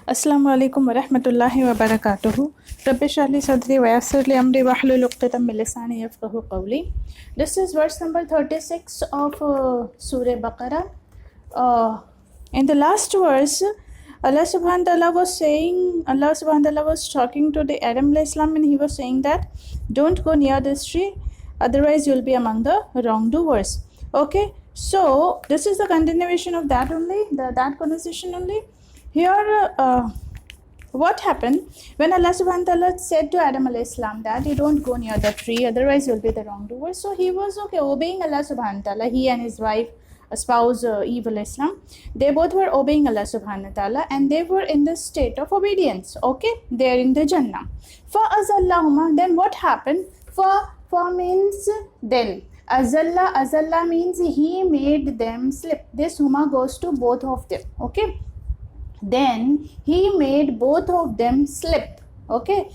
अस्सलामु अलैकुम वरहमतुल्लाहि वबरकातुहू। रब्बि इश्रह ली सदरी वयस्सिर ली अमरी वहलुल उक़्दतम मिन लिसानी यफ़क़हू क़ौली। This is verse number 36 of Surah Baqarah. In the last verse, Allah subhanahu wa ta'ala was saying, Allah subhanahu wa ta'ala was talking to the Adam alayhi salam, and he was saying that don't go near this tree, otherwise you'll be among the wrongdoers. Okay, so this is the continuation of that only, that conversation only. Here, what happened when Allah subhanahu wa ta'ala said to Adam alayhi salam that you don't go near the tree, otherwise you'll be the wrongdoer. So he was okay, obeying Allah subhanahu wa ta'ala. He and his wife, spouse Eve alayhi salam, they both were obeying Allah subhanahu wa ta'ala, and they were in the state of obedience. Okay, they're in the Jannah. فَأَزَلَّهُمَا, then what happened? For means then. Azalla means he made them slip. This huma goes to both of them. Okay, then he made both of them slip. Okay,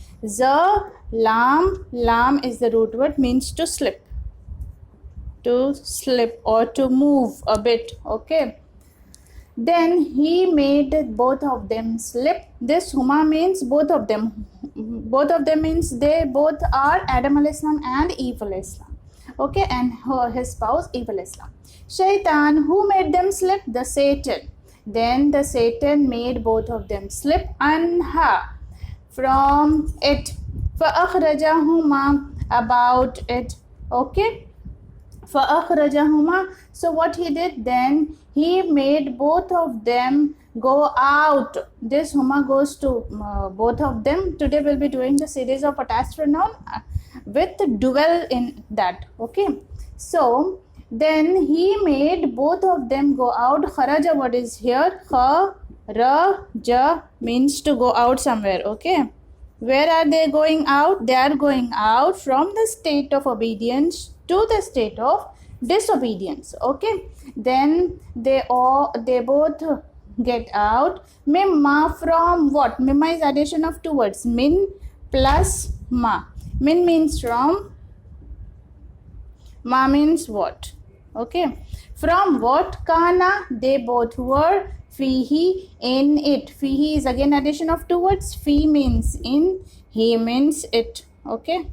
lam is the root word, means to slip or to move a bit. Okay, then he made both of them slip. This huma means both of them means they both are Adam alayhi salam and Eve alayhi salam. Okay, and his spouse Eve alayhi salam. Shaitan, who made them slip? The Satan. Then the Satan made both of them slip anha, from it. فَأَخْرَجَهُمَا, about it. Okay, فَأَخْرَجَهُمَا, so what he did then, he made both of them go out. This huma goes to both of them. Today we'll be doing the series of attached pronoun with dwell in that. Okay, so then he made both of them go out. Kharaja, what is here? Kharaja means to go out somewhere. Okay, where are they going out? They are going out from the state of obedience to the state of disobedience. Okay, then they both get out. Mimma, from what? Mimma is addition of two words, min plus ma. Min means from, ma means what. Okay, from what? Kana, they both were. Fihi, in it. Fihi is again addition of two words. Fi means in, he means it. Okay,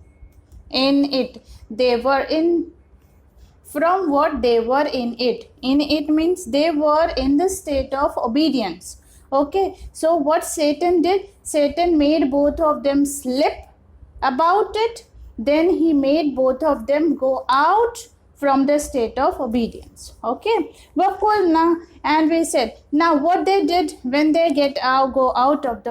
in it. They were in. From what? They were in it. In it means they were in the state of obedience. Okay, so what Satan did? Satan made both of them slip about it. Then he made both of them go out from the state of obedience. Okay, and we said, now what they did when they get out of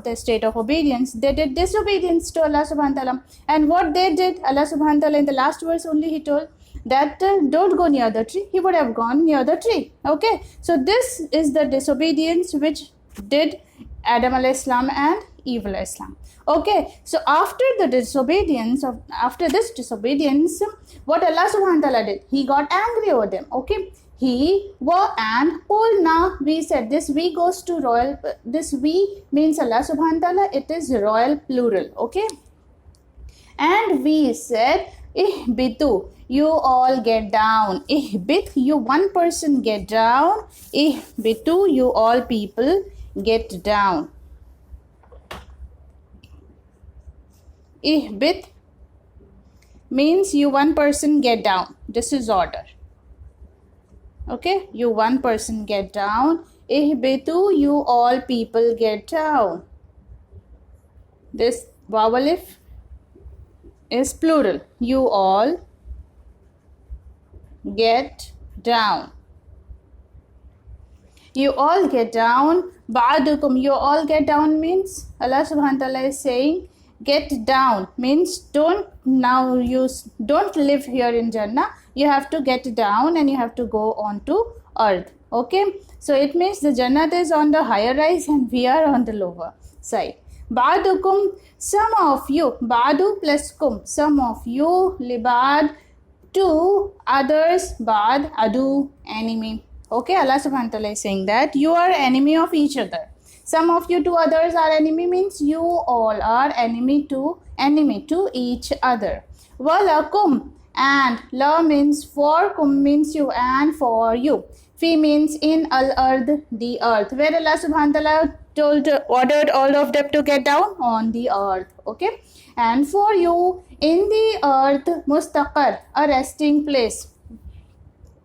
the state of obedience, they did disobedience to Allah subhanahu wa ta'ala. And what they did, Allah subhanahu wa ta'ala in the last verse only, he told that don't go near the tree. He would have gone near the tree. Okay, so this is the disobedience which did Adam alayhi salam and Eve alayhi salam. Okay, so after this disobedience, what Allah subhanahu wa ta'ala did? He got angry over them. Okay, and qulna, we said this we goes to royal, this we means Allah subhanahu wa ta'ala, it is royal plural. Okay, and we said ihbitu, you all get down. Ihbit, you one person get down. Ihbitu, you all people get down. Ihbit means you one person get down. This is order. Okay, you one person get down. Ihbitu, you all people get down. This vowel is plural. You all get down. You all get down. Ba'dukum, you all get down means Allah subhanahu wa ta'ala is saying get down means don't live here in Jannah. You have to get down and you have to go on to earth. Okay, so it means the Jannah is on the higher rise and we are on the lower side. Ba'dukum, some of you. Ba'du plus kum, some of you. Libad, to others. Bad, adu, enemy. Okay, Allah subhanahu wa ta'ala is saying that you are enemy of each other. Some of you to others are enemy means you all are enemy to each other. Walakum, and la means for, kum means you, and for you. Fi means in al-ard, the earth. Where Allah subhanahu wa ta'ala ordered all of them to get down on the earth. Okay, and for you, in the earth, mustaqar, a resting place.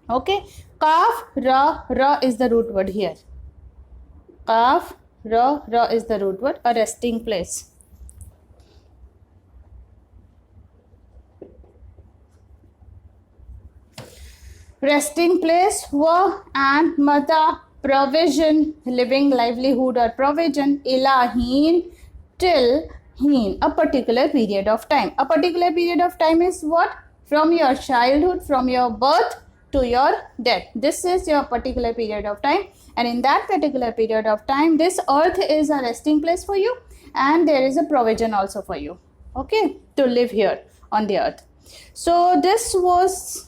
Okay, kaf ra is the root word here. Kaf ra is the root word, a resting place. Resting place, wa and mata, provision, living, livelihood or provision, ilahin, till heen, a particular period of time. A particular period of time is what? From your childhood, from your birth to your death. This is your particular period of time, and in that particular period of time, this earth is a resting place for you, and there is a provision also for you, okay, to live here on the earth. So this was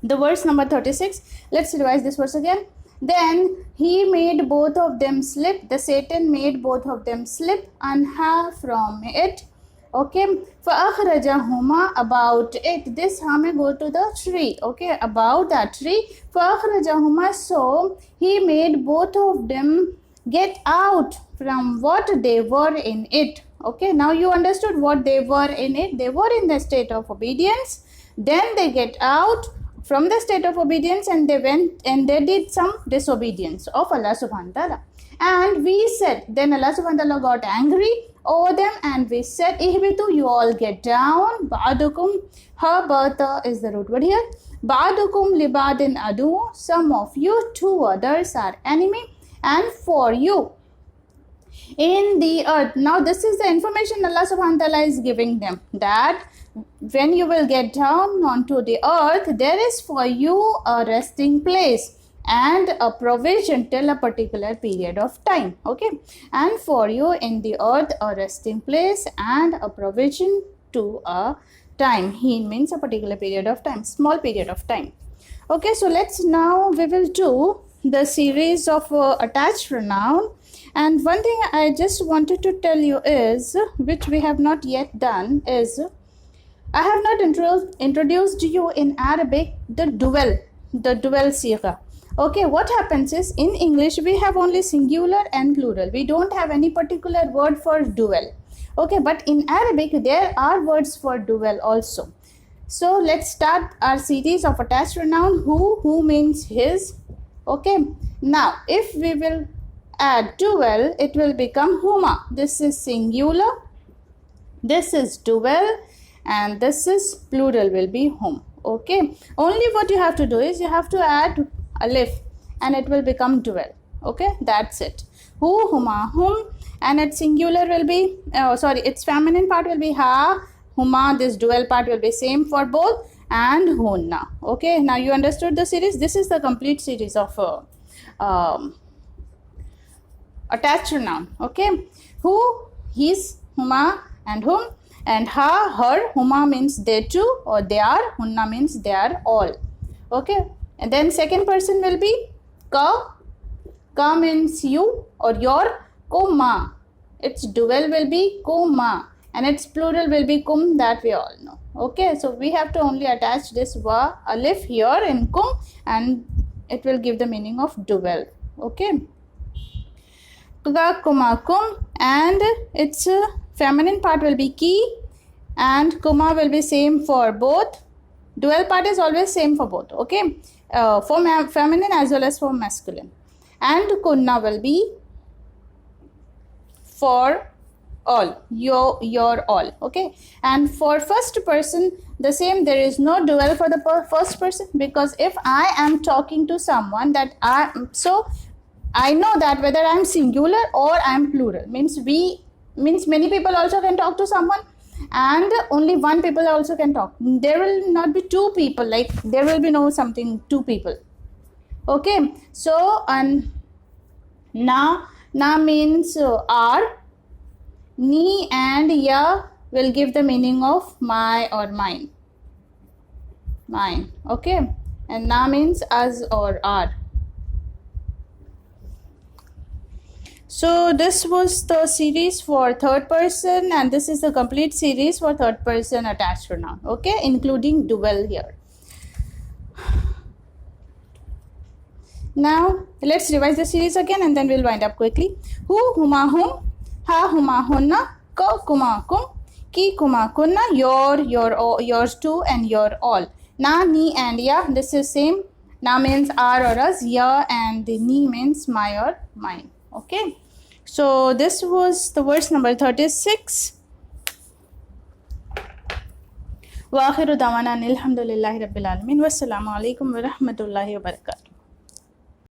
the verse number 36. Let's revise this verse again. Then he made both of them slip. The Satan made both of them slip and have from it. Okay. فَأَخْرَجَهُمَا, about it. This may go to the tree. Okay. About that tree. فَأَخْرَجَهُمَا, so he made both of them get out from what they were in it. Okay. Now you understood what they were in it. They were in the state of obedience. Then they get out from the state of obedience, and they went and they did some disobedience of Allah subhanahu wa ta'ala. And we said, then Allah subhanahu wa ta'ala got angry over them, and we said, ihbitu, you all get down. Ba'adukum, habata is the root word here. Ba'adukum libadin adu, some of you to others are enemy, and for you in the earth. Now this is the information Allah subhanahu wa ta'ala is giving them, that when you will get down onto the earth, there is for you a resting place and a provision till a particular period of time. Okay, and for you in the earth a resting place and a provision to a time. He means a particular period of time, small period of time. Okay, so let's now we will do the series of attached pronoun. And one thing I just wanted to tell you is, which we have not yet done, is I have not introduced you in Arabic the dual sigha. Okay, what happens is in English we have only singular and plural. We don't have any particular word for dual. Okay, but in Arabic there are words for dual also. So let's start our series of attached pronoun. Who means his. Okay, now if we will add dual, it will become huma. This is singular, this is dual, and this is plural, will be hum. Okay, only what you have to do is you have to add alif and it will become dual. Okay, that's it. Hu, huma, hum, and its singular will be its feminine part will be ha, huma. This dual part will be same for both, and hunna. Okay, now you understood the series. This is the complete series of attached pronoun. Okay, who, his, huma, and whom, and ha, her. Huma means they too or they are, hunna means they are all. Okay, and then second person will be ka. Ka means you or your. Kuma, its dual will be kuma, and its plural will be kum, that we all know. Okay, so we have to only attach this wa alif here in kum, and it will give the meaning of dual. Okay, kuma, kum, and its feminine part will be ki, and kuma will be same for both. Dual part is always same for both. Okay, for feminine as well as for masculine. And kunna will be for all, your all. Okay, and for first person the same, there is no dual for the first person, because if I am talking to someone, that I know that whether I am singular or I am plural, means many people also can talk to someone, and only one people also can talk. There will not be two people, like there will be no something two people. Okay, so and na means are. Ni and ya will give the meaning of my or mine. Okay, and na means us or our. So this was the series for third person, and this is the complete series for third person attached pronoun. Okay, including dual here. Now let's revise the series again and then we'll wind up quickly. Hu, huma, hum, ha, huma, hunna, ko, kuma, kum, ki, kuma, kunna, yours too, and your all. Na, ni, and ya. This is same. Na means our or us. Ya and the ni means my or mine. Okay. So this was the verse number 36. Wa akhiru dawana alhamdulillahi rabbil alamin. Wassalamu alaikum wa rahmatullahi wa barakatuh.